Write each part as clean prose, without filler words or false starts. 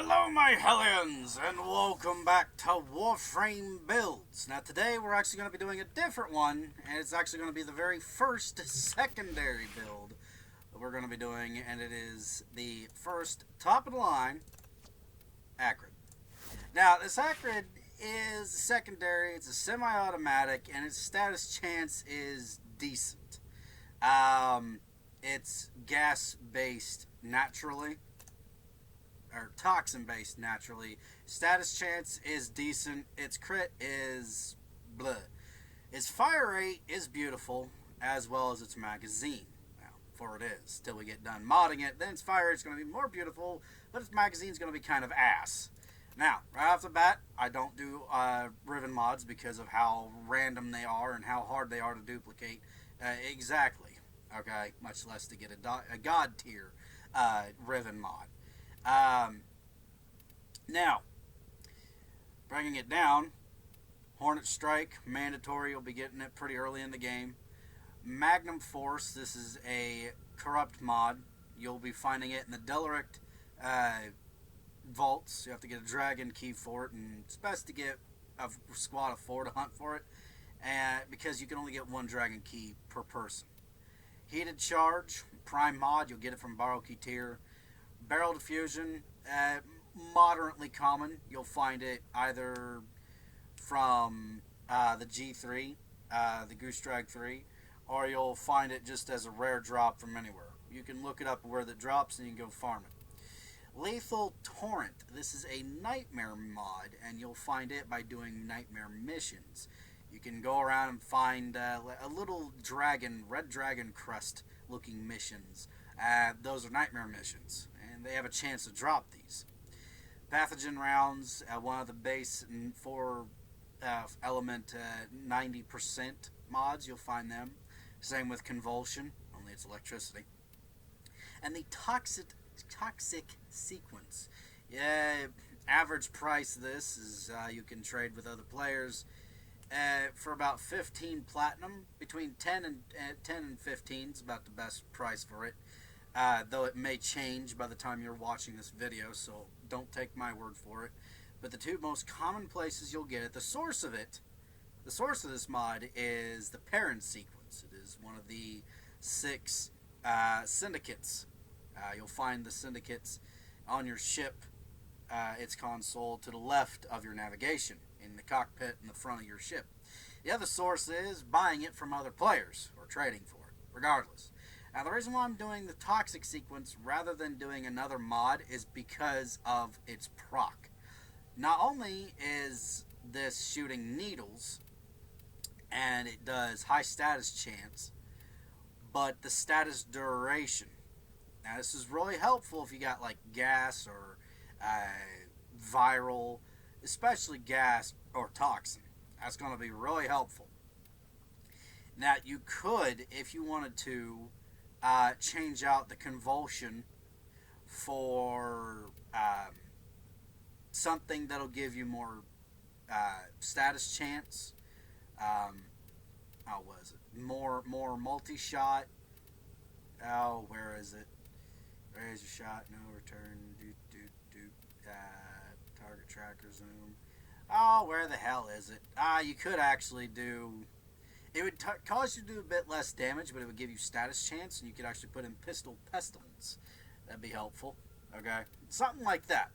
Hello my Hellions, and welcome back to Warframe Builds. Now today we're actually going to be doing a different one, and it's actually going to be the very first secondary build that we're going to be doing, and it is the first top of the line Acrid. Now this Acrid is secondary, it's a semi-automatic, and its status chance is decent. It's gas-based naturally. Or toxin-based naturally. Status chance is decent. Its crit is bleh. Its fire rate is beautiful, as well as its magazine. Now, for it is. Till we get done modding it, then its fire rate is going to be more beautiful, but its magazine is going to be kind of ass. Now, right off the bat, I don't do Riven mods because of how random they are and how hard they are to duplicate. Exactly. Okay, much less to get a god tier Riven mod. Now, bringing it down, Hornet Strike, mandatory, you'll be getting it pretty early in the game. Magnum Force, this is a corrupt mod. You'll be finding it in the Delirict vaults. You have to get a dragon key for it, and it's best to get a squad of 4 to hunt for it, because you can only get 1 dragon key per person. Heated Charge, prime mod, you'll get it from Borrow Key tier. Barrel Diffusion, moderately common. You'll find it either from the G3, the Goose Drag 3, or you'll find it just as a rare drop from anywhere. You can look it up where that drops and you can go farm it. Lethal Torrent, this is a Nightmare mod, and you'll find it by doing Nightmare missions. You can go around and find a little dragon, red dragon crest looking missions. Those are Nightmare missions, and they have a chance to drop these. Pathogen rounds, one of the base 4 element 90% mods, you'll find them. Same with Convulsion, only it's electricity. And the Toxic Sequence. Average price of this is you can trade with other players for about 15 platinum. Between 10 and 15 is about the best price for it. Though it may change by the time you're watching this video, so don't take my word for it. But the 2 most common places you'll get it, the source of this mod is the Parent Sequence. It is one of the 6 syndicates. You'll find the syndicates on your ship, its console, to the left of your navigation, in the cockpit in the front of your ship. The other source is buying it from other players, or trading for it, regardless. Now, the reason why I'm doing the Toxic Sequence rather than doing another mod is because of its proc. Not only is this shooting needles, and it does high status chance, but the status duration. Now, this is really helpful if you got like gas or viral, especially gas or toxin. That's going to be really helpful. Now, you could, if you wanted to, change out the Convulsion for something that'll give you more status chance. How was it? More multi-shot. Oh, where is it? Where is your shot? No return. Target tracker zoom. Oh, where the hell is it? You could actually do... It would cause you to do a bit less damage, but it would give you status chance, and you could actually put in Pistol Pestilence. That'd be helpful. Okay? Something like that.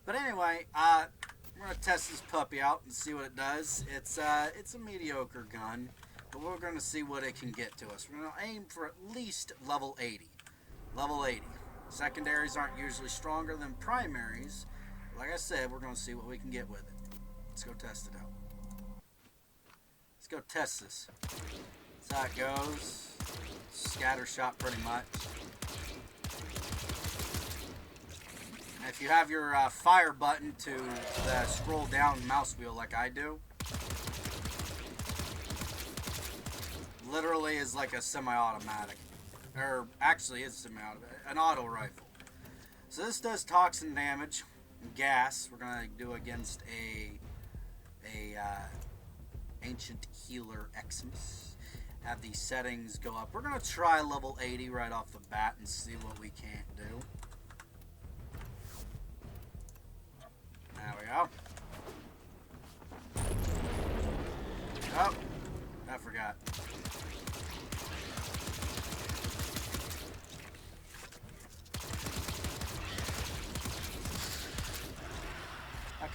But anyway, we're going to test this puppy out and see what it does. It's a mediocre gun, but we're going to see what it can get to us. We're going to aim for at least level 80. Level 80. Secondaries aren't usually stronger than primaries. Like I said, we're going to see what we can get with it. Let's go test it out. Let's go test this. That's how it goes. Scatter shot pretty much. And if you have your fire button to the scroll down mouse wheel like I do, literally is like a semi-automatic. Or actually is semi-automatic. An auto rifle. So this does toxin damage. Gas. We're going to do against a Ancient Healer Xmas. Have these settings go up. We're going to try level 80 right off the bat and see what we can't do.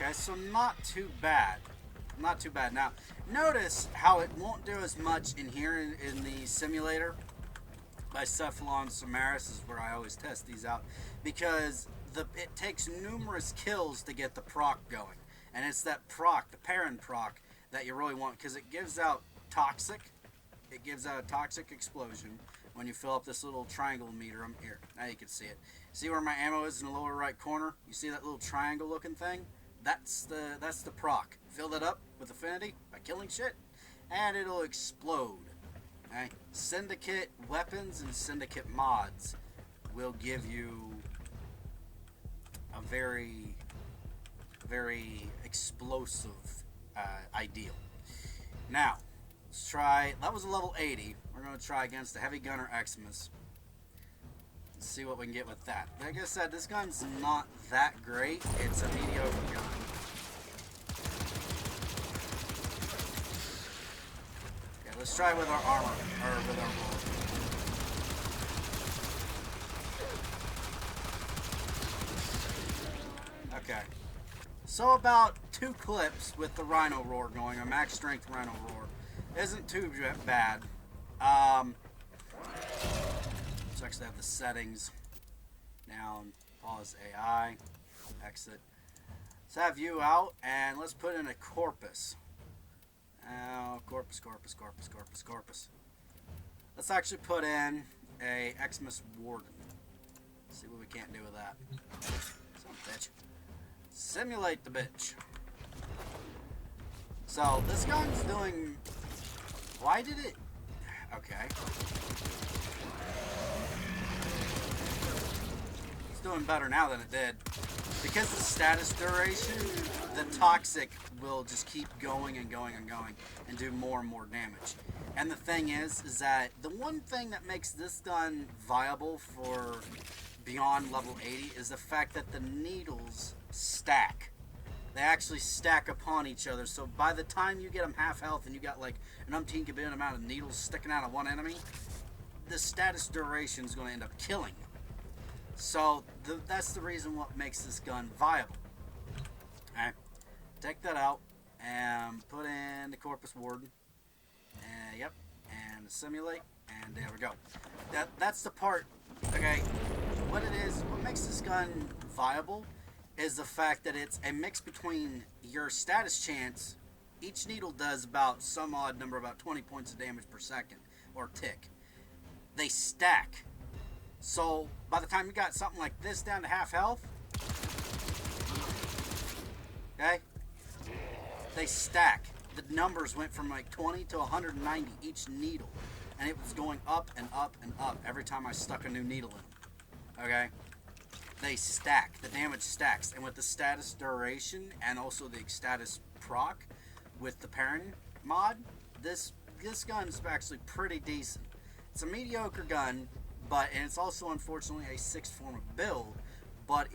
Okay, so not too bad. Not too bad. Now, notice how it won't do as much in here in the simulator. By Cephalon Samaris is where I always test these out. Because it takes numerous kills to get the proc going. And it's that proc, the Perrin proc, that you really want. Because it gives out toxic. It gives out a toxic explosion when you fill up this little triangle meter. Here, now you can see it. See where my ammo is in the lower right corner? You see that little triangle looking thing? That's the proc. Fill that up with affinity by killing shit, and it'll explode. Okay? Syndicate weapons and Syndicate mods will give you a very, very explosive ideal. Now, let's try. That was a level 80. We're going to try against the Heavy Gunner Xmas. Let's see what we can get with that. Like I said, this gun's not that great. It's a mediocre gun. Okay, let's try with our armor, or with our roar. Okay. So about 2 clips with the Rhino Roar going, a max strength Rhino Roar. Isn't too bad. Let's actually have the settings down. Pause AI. Exit. Let's have you out, and let's put in a Corpus. Oh, Corpus. Let's actually put in a Xmas Warden. See what we can't do with that. Some bitch. Simulate the bitch. So, this gun's doing... Why did it... Okay. It's doing better now than it did. Because the status duration, the toxic will just keep going and going and going and do more and more damage. And the thing is that the one thing that makes this gun viable for beyond level 80 is the fact that the needles stack. They actually stack upon each other, so by the time you get them half health and you got like an umpteen amount of needles sticking out of one enemy, the status duration is going to end up killing you. So that's the reason what makes this gun viable. Alright, take that out and put in the Corpus Warden. Yep, and simulate, and there we go. That's the part. Okay, what it is, what makes this gun viable is the fact that it's a mix between your status chance. Each needle does about some odd number, about 20 points of damage per second, or tick. They stack. So, by the time you got something like this down to half health, okay, they stack. The numbers went from like 20 to 190 each needle, and it was going up and up and up every time I stuck a new needle in them, okay? They stack. The damage stacks. And with the status duration and also the status proc with the Perrin mod, this gun's actually pretty decent. It's a mediocre gun, and it's also unfortunately a 6th form of build, but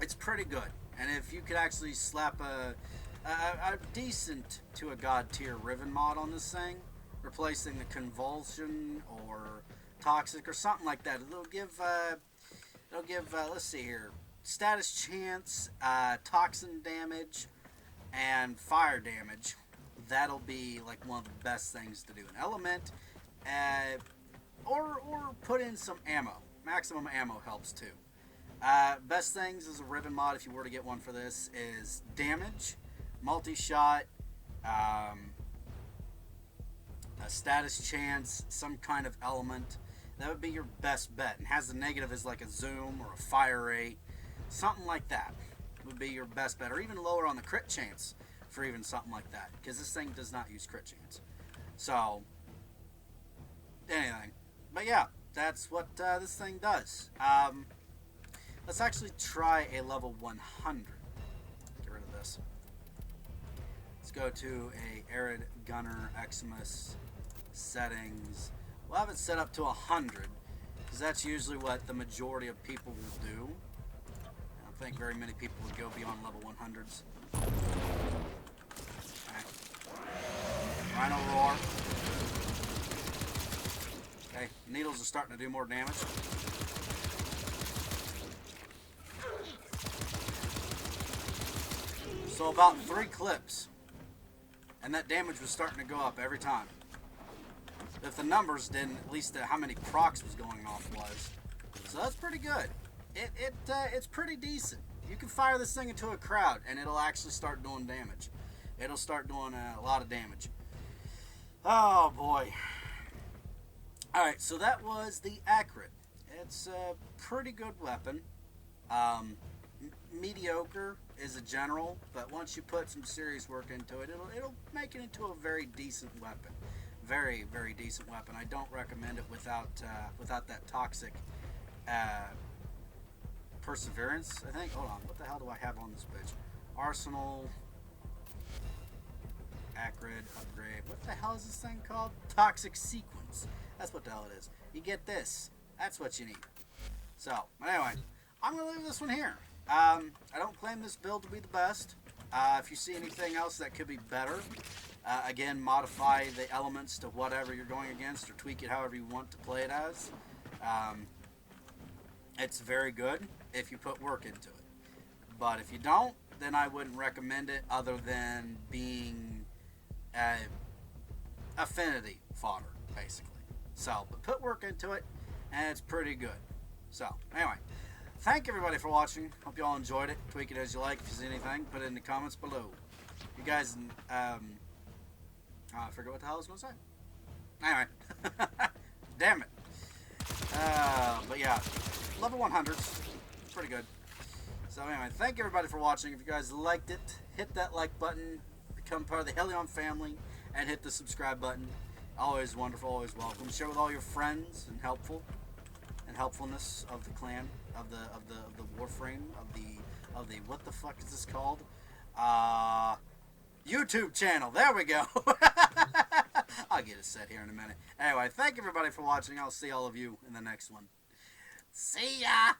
it's pretty good. And if you could actually slap a decent to a god tier Riven mod on this thing, replacing the Convulsion or Toxic or something like that, it'll give let's see here, status chance, toxin damage, and fire damage. That'll be like one of the best things to do. An element, or put in some ammo. Maximum ammo helps too. Best things as a Riven mod, if you were to get one for this, is damage, multi-shot, a status chance, some kind of element. That would be your best bet. And has the negative as like a zoom or a fire rate. Something like that would be your best bet. Or even lower on the crit chance for even something like that. Because this thing does not use crit chance. So, anything. But yeah, that's what this thing does. Let's actually try a level 100. Get rid of this. Let's go to a Acrid Gunner Xmas settings. We'll have it set up to 100, because that's usually what the majority of people will do. I don't think very many people would go beyond level 100s. Okay. Rhino Roar. Okay, needles are starting to do more damage. So about 3 clips. And that damage was starting to go up every time. If the numbers didn't, at least how many procs was going off was. So that's pretty good. It's pretty decent. You can fire this thing into a crowd and it'll actually start doing damage. It'll start doing a lot of damage. Oh boy. Alright, so that was the Acrid. It's a pretty good weapon. Mediocre is a general, but once you put some serious work into it, it'll make it into a very decent weapon. Very, very decent weapon. I don't recommend it without that toxic perseverance, I think. Hold on, what the hell do I have on this bitch? Arsenal, Acrid, upgrade. What the hell is this thing called? Toxic sequence. That's what the hell it is. You get this. That's what you need. So, anyway, I'm going to leave this one here. I don't claim this build to be the best. If you see anything else that could be better, again, modify the elements to whatever you're going against or tweak it however you want to play it as. It's very good if you put work into it. But if you don't, then I wouldn't recommend it other than being affinity fodder, basically. So, but put work into it, and it's pretty good. So, anyway, thank everybody for watching. Hope you all enjoyed it. Tweak it as you like. If you see anything, put it in the comments below. You guys, I forget what the hell I was going to say. Anyway, damn it. But yeah, level 100s, pretty good. So anyway, thank everybody for watching. If you guys liked it, hit that like button, become part of the Hellion family, and hit the subscribe button. Always wonderful, always welcome. Share with all your friends and helpfulness of the clan, of the Warframe, of the what the fuck is this called? YouTube channel. There we go. I'll get it set here in a minute. Anyway, thank everybody for watching. I'll see all of you in the next one. See ya!